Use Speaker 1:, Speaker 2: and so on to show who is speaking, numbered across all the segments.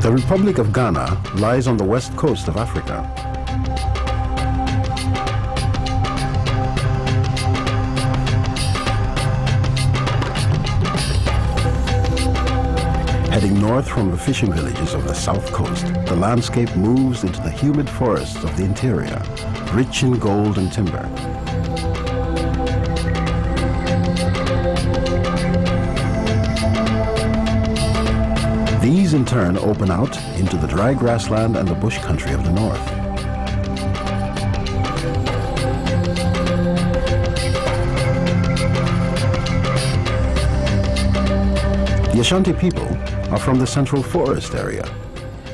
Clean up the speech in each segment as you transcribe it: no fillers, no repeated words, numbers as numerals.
Speaker 1: The Republic of Ghana lies on the west coast of Africa. Heading north from the fishing villages of the south coast, the landscape moves into the humid forests of the interior, rich in gold and timber. These in turn open out into the dry grassland and the bush country of the north. The Asante people are from the Central Forest area.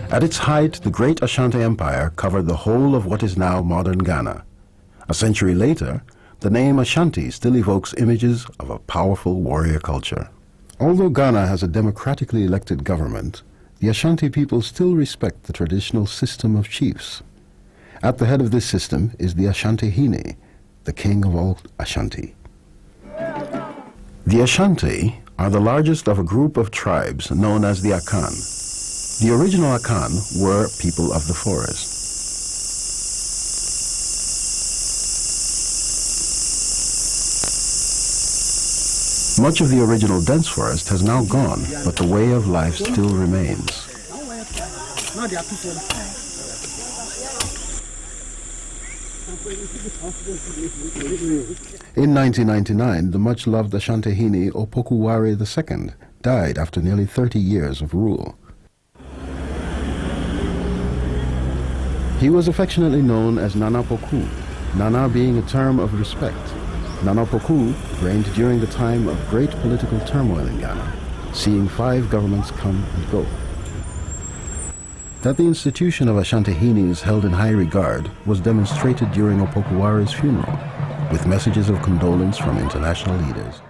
Speaker 1: At its height, the great Asante Empire covered the whole of what is now modern Ghana. A century later, the name Ashanti still evokes images of a powerful warrior culture. Although Ghana has a democratically elected government, the Ashanti people still respect the traditional system of chiefs. At the head of this system is the Asante, the king of all Ashanti. The Ashanti are the largest of a group of tribes known as the Akan. The original Akan were people of the forest. Much of the original dense forest has now gone, but the way of life still remains. In 1999, the much-loved Asante Opokuwari II died after nearly 30 years of rule. He was affectionately known as Nana Poku, Nana being a term of respect. Nana Poku reigned during the time of great political turmoil in Ghana, seeing 5 governments come and go. That the institution of Asante is held in high regard was demonstrated during Opokuwari's funeral, with messages of condolence from international leaders.